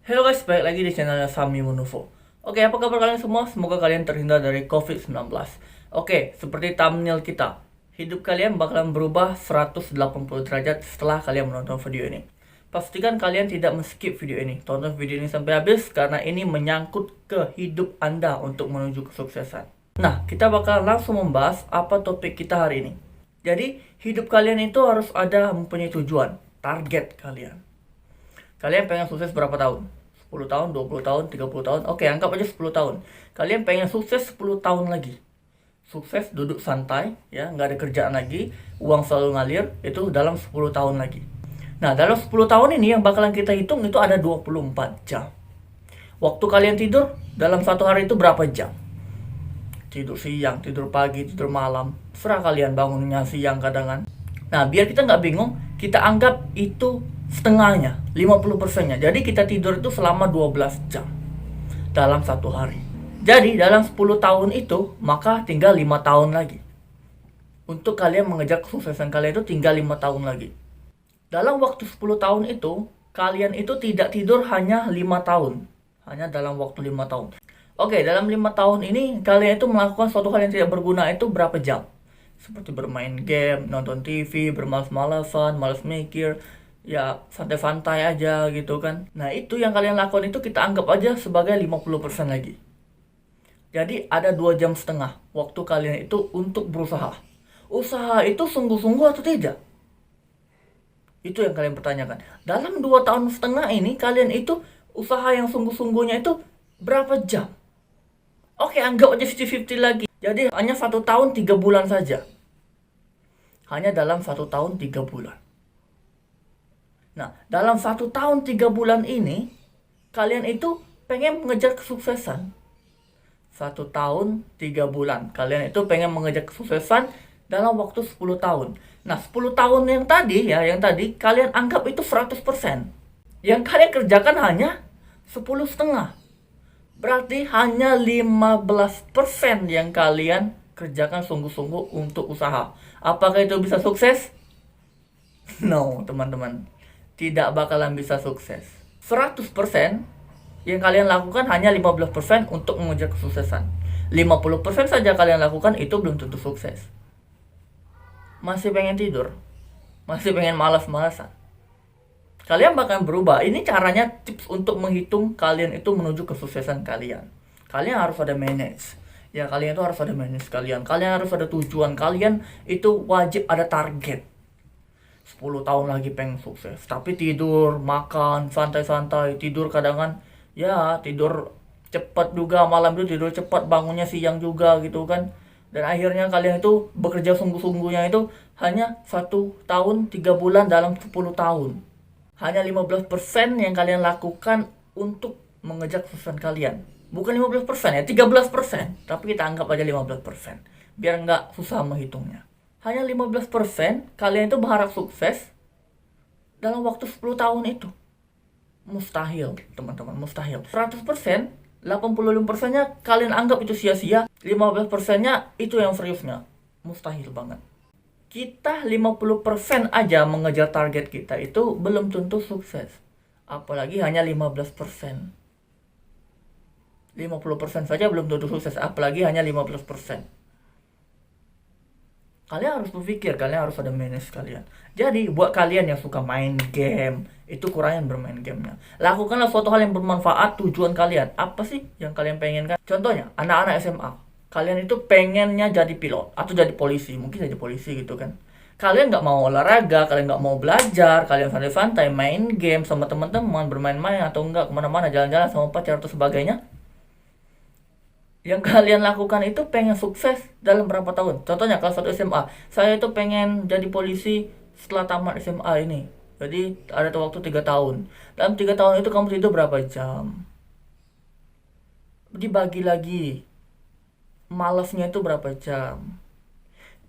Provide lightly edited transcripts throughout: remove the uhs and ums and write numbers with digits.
Halo guys, balik lagi di channel Sami Munovo. Oke, apa kabar kalian semua? Semoga kalian terhindar dari COVID-19. Oke, seperti thumbnail kita, hidup kalian bakalan berubah 180 derajat setelah kalian menonton video ini. Pastikan kalian tidak men-skip video ini. Tonton video ini sampai habis karena ini menyangkut ke hidup Anda untuk menuju kesuksesan. Nah, kita bakal langsung membahas apa topik kita hari ini. Jadi, hidup kalian itu harus ada mempunyai tujuan, target kalian. Kalian pengen sukses berapa tahun? 10 tahun, 20 tahun, 30 tahun. Oke, anggap aja 10 tahun. Kalian pengen sukses 10 tahun lagi. Sukses duduk santai, ya, nggak ada kerjaan lagi, uang selalu ngalir, itu dalam 10 tahun lagi. Nah, dalam 10 tahun ini yang bakalan kita hitung itu ada 24 jam. Waktu kalian tidur, dalam satu hari itu berapa jam? Tidur siang, tidur pagi, tidur malam. Serah kalian bangunnya siang kadang kan. Nah, biar kita nggak bingung, kita anggap itu setengahnya, 50%-nya. Jadi kita tidur itu selama 12 jam dalam satu hari. Jadi dalam 10 tahun itu, maka tinggal 5 tahun lagi. Untuk kalian mengejar kesuksesan kalian itu tinggal 5 tahun lagi. Dalam waktu 10 tahun itu, kalian itu tidak tidur hanya 5 tahun. Hanya dalam waktu 5 tahun. Oke, dalam 5 tahun ini, kalian itu melakukan suatu hal yang tidak berguna itu berapa jam? Seperti bermain game, nonton TV, bermalas-malasan, malas mikir, ya santai-santai aja gitu kan. Nah, itu yang kalian lakukan itu kita anggap aja sebagai 50% lagi. Jadi ada 2,5 jam waktu kalian itu untuk berusaha. Usaha itu sungguh-sungguh atau tidak? Itu yang kalian pertanyakan. Dalam 2,5 tahun ini kalian itu usaha yang sungguh-sungguhnya itu berapa jam? Oke, anggap aja 50-50 lagi. Jadi hanya 1 tahun 3 bulan saja. Hanya dalam 1 tahun 3 bulan. Nah, dalam 1 tahun 3 bulan ini, kalian itu pengen mengejar kesuksesan. 1 tahun 3 bulan. Kalian itu pengen mengejar kesuksesan dalam waktu 10 tahun. Nah, 10 tahun yang tadi, kalian anggap itu 100%. Yang kalian kerjakan hanya 10,5. Berarti hanya 15% yang kalian kerjakan sungguh-sungguh untuk usaha. Apakah itu bisa sukses? No, teman-teman. Tidak bakalan bisa sukses. 100% yang kalian lakukan hanya 15% untuk mengejar kesuksesan. 50% saja kalian lakukan itu belum tentu sukses. Masih pengen tidur, masih pengen malas-malasan. Kalian bakal berubah. Ini caranya tips untuk menghitung kalian itu menuju kesuksesan kalian. Kalian harus ada manage. Ya, kalian itu harus ada manage kalian. Kalian harus ada tujuan. Kalian itu wajib ada target. 10 tahun lagi pengen sukses, tapi tidur, makan, santai-santai, tidur kadang kan, ya tidur cepat juga, malam itu tidur cepat, bangunnya siang juga gitu kan. Dan akhirnya kalian itu bekerja sungguh-sungguhnya itu hanya 1 tahun 3 bulan dalam 10 tahun. Hanya 15% yang kalian lakukan untuk mengejar kesuksesan kalian. Bukan 15% ya, 13%. Tapi kita anggap aja 15%. Biar nggak susah menghitungnya. Hanya 15% kalian itu berharap sukses dalam waktu 10 tahun itu. Mustahil, teman-teman, mustahil. 100%, 85%-nya kalian anggap itu sia-sia, 15%-nya itu yang seriusnya. Mustahil banget. Kita 50% aja mengejar target kita itu belum tentu sukses. Apalagi hanya 15%. 50% saja belum tentu sukses, apalagi hanya 15%. Kalian harus berpikir, kalian harus ada manage kalian. Jadi buat kalian yang suka main game, itu kurangin bermain gamenya. Lakukanlah suatu hal yang bermanfaat. Tujuan kalian apa sih yang kalian pengen kan? Contohnya anak-anak SMA, kalian itu pengennya jadi pilot atau jadi polisi, mungkin jadi polisi gitu kan. Kalian nggak mau olahraga, kalian nggak mau belajar, kalian santai-santai main game sama teman-teman, bermain-main atau enggak kemana-mana, jalan-jalan sama pacar atau sebagainya. Yang kalian lakukan itu pengen sukses dalam berapa tahun? Contohnya kelas 1 SMA, saya itu pengen jadi polisi setelah tamat SMA ini. Jadi ada waktu 3 tahun. Dalam 3 tahun itu kamu tidur berapa jam? Dibagi lagi, malasnya itu berapa jam?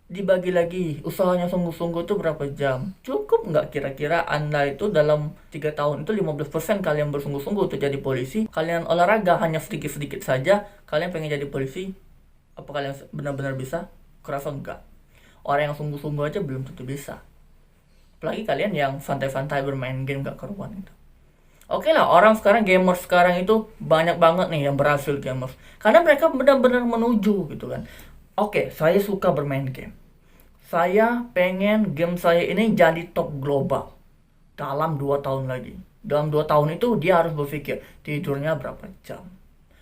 Dibagi lagi, usahanya sungguh-sungguh itu berapa jam? Cukup nggak kira-kira Anda itu dalam 3 tahun itu 15% kalian bersungguh-sungguh untuk jadi polisi? Kalian olahraga hanya sedikit-sedikit saja, kalian pengen jadi polisi? Apa kalian benar-benar bisa? Kurasa enggak. Orang yang sungguh-sungguh aja belum tentu bisa. Apalagi kalian yang santai-santai bermain game gak karuan itu. Oke lah, orang sekarang gamers sekarang itu banyak banget nih yang berhasil gamers. Karena mereka benar-benar menuju gitu kan. Oke, saya suka bermain game. Saya pengen game saya ini jadi top global dalam 2 tahun lagi. Dalam 2 tahun itu dia harus berpikir tidurnya berapa jam,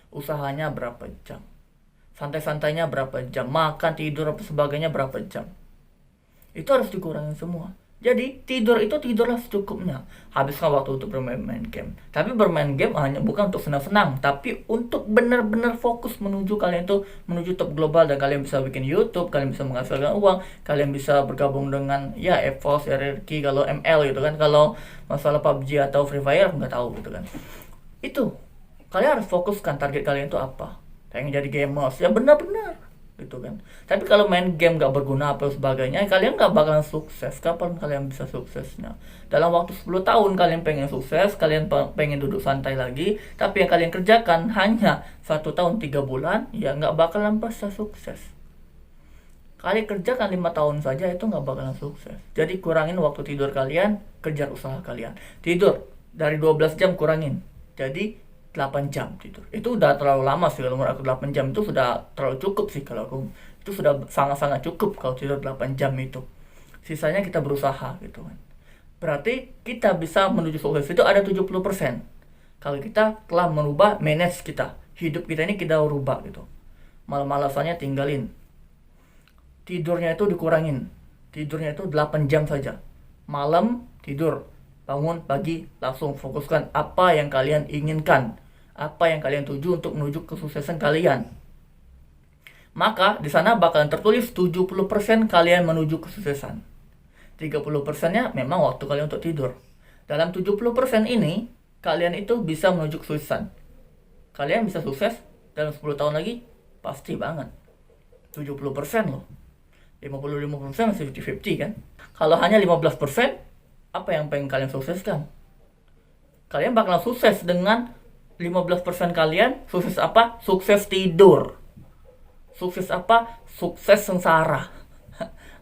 usahanya berapa jam, santai-santainya berapa jam, makan, tidur, apa sebagainya berapa jam. Itu harus dikurangi semua. Jadi tidur itu tidurlah secukupnya. Habiskan waktu untuk bermain game. Tapi bermain game hanya bukan untuk senang-senang, tapi untuk benar-benar fokus menuju kalian tuh menuju top global, dan kalian bisa bikin YouTube, kalian bisa menghasilkan uang, kalian bisa bergabung dengan ya EVOS, RRQ, kalau ML gitu kan. Kalau masalah PUBG atau Free Fire nggak tahu gitu kan. Itu kalian harus fokuskan target kalian itu apa. Pengen jadi gamers ya benar-benar gitu kan. Tapi kalau main game gak berguna apa sebagainya, kalian gak bakalan sukses. Kapan kalian bisa suksesnya? Dalam waktu 10 tahun kalian pengen sukses, kalian pengen duduk santai lagi, tapi yang kalian kerjakan hanya 1 tahun 3 bulan, ya gak bakalan bisa sukses. Kalian kerjakan 5 tahun saja, itu gak bakalan sukses. Jadi kurangin waktu tidur kalian, kejar usaha kalian. Tidur dari 12 jam kurangin, jadi 8 jam tidur. Itu udah terlalu lama sih, kalau menurut aku 8 jam itu sudah terlalu cukup sih kalau aku. Itu sudah sangat-sangat cukup kalau tidur 8 jam itu. Sisanya kita berusaha gitu kan. Berarti kita bisa menuju sukses itu ada 70%. Kalau kita telah merubah manage kita, hidup kita ini kita rubah gitu. Malam-malasannya tinggalin. Tidurnya itu dikurangin. Tidurnya itu 8 jam saja. Malam tidur, bangun pagi langsung fokuskan apa yang kalian inginkan, apa yang kalian tuju untuk menuju kesuksesan kalian. Maka di sana bakalan tertulis 70% kalian menuju kesuksesan. 30%-nya memang waktu kalian untuk tidur. Dalam 70% ini kalian itu bisa menuju kesuksesan. Kalian bisa sukses dalam 10 tahun lagi? Pasti banget. 70% loh. 55% masih 50-50 kan. Kalau hanya 15%, apa yang pengen kalian sukseskan? Kalian bakalan sukses dengan 15% kalian. Sukses apa? Sukses tidur. Sukses apa? Sukses sengsara.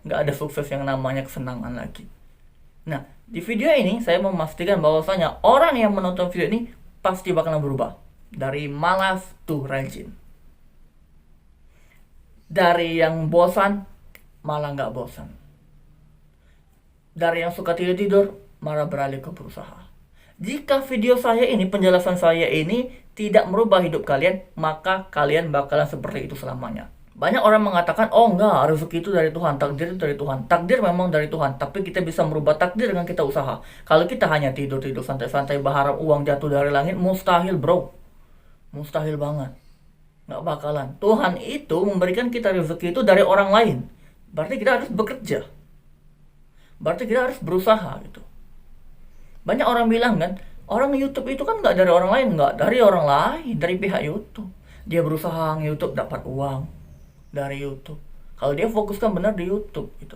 Nggak ada sukses yang namanya kesenangan lagi. Nah, di video ini saya memastikan bahwasanya orang yang menonton video ini pasti bakalan berubah. Dari malas tuh rajin. Dari yang bosan malah nggak bosan. Dari yang suka tidur malah beralih ke berusaha. Jika video saya ini, penjelasan saya ini tidak merubah hidup kalian, maka kalian bakalan seperti itu selamanya. Banyak orang mengatakan, oh enggak, rezeki itu dari Tuhan, takdir itu dari Tuhan. Takdir memang dari Tuhan, tapi kita bisa merubah takdir dengan kita usaha. Kalau kita hanya tidur-tidur santai-santai berharap uang jatuh dari langit, mustahil bro. Mustahil banget. Nggak bakalan. Tuhan itu memberikan kita rezeki itu dari orang lain. Berarti kita harus bekerja. Berarti kita harus berusaha gitu. Banyak orang bilang kan, orang YouTube itu kan nggak dari orang lain, nggak dari orang lain, dari pihak YouTube. Dia berusaha nge-YouTube dapat uang dari YouTube. Kalau dia fokuskan benar di YouTube gitu.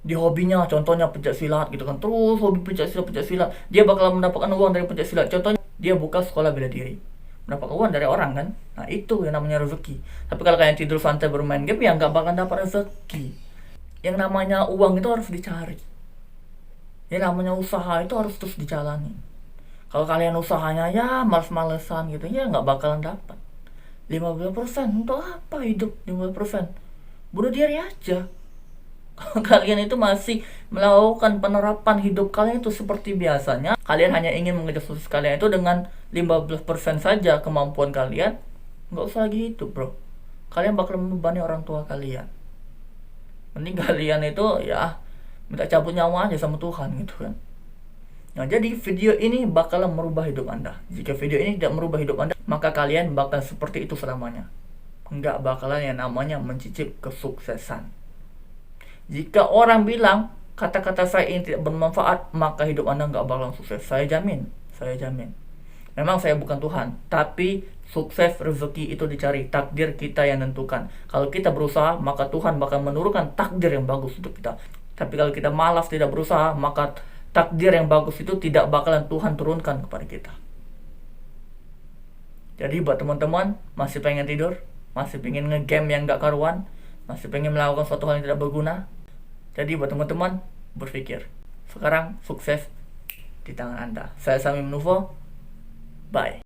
Di hobinya, contohnya pencak silat gitu kan, terus hobi pencak silat, dia bakal mendapatkan uang dari pencak silat. Contohnya dia buka sekolah bela diri, mendapat uang dari orang kan. Nah itu yang namanya rezeki. Tapi kalau kalian tidur santai bermain game, ya nggak bakal dapat rezeki. Yang namanya uang itu harus dicari. Yang namanya usaha itu harus terus dijalani. Kalau kalian usahanya ya males-malesan gitu, ya nggak bakalan dapat. 15% untuk apa hidup 15%? Bunuh diri aja. Kalau kalian itu masih melakukan penerapan hidup kalian itu seperti biasanya, kalian hanya ingin mengejar sukses kalian itu dengan 15% saja kemampuan kalian, nggak usah lagi hidup bro. Kalian bakal membebani orang tua kalian. Mending kalian itu ya minta cabut nyawa aja sama Tuhan gitu kan. Nah jadi video ini bakalan merubah hidup Anda. Jika video ini tidak merubah hidup Anda, maka kalian bakal seperti itu selamanya. Nggak bakalan yang namanya mencicip kesuksesan. Jika orang bilang kata-kata saya ini tidak bermanfaat, maka hidup Anda nggak bakalan sukses. Saya jamin. Memang saya bukan Tuhan, tapi sukses rezeki itu dicari, takdir kita yang nentukan. Kalau kita berusaha, maka Tuhan bakal menurunkan takdir yang bagus untuk kita. Tapi kalau kita malas tidak berusaha, maka takdir yang bagus itu tidak bakalan Tuhan turunkan kepada kita. Jadi buat teman-teman masih pengen tidur, masih pengen nge-game yang gak karuan, masih pengen melakukan suatu hal yang tidak berguna, jadi buat teman-teman berpikir, sekarang sukses di tangan Anda. Saya Sami Menuvo. Bye.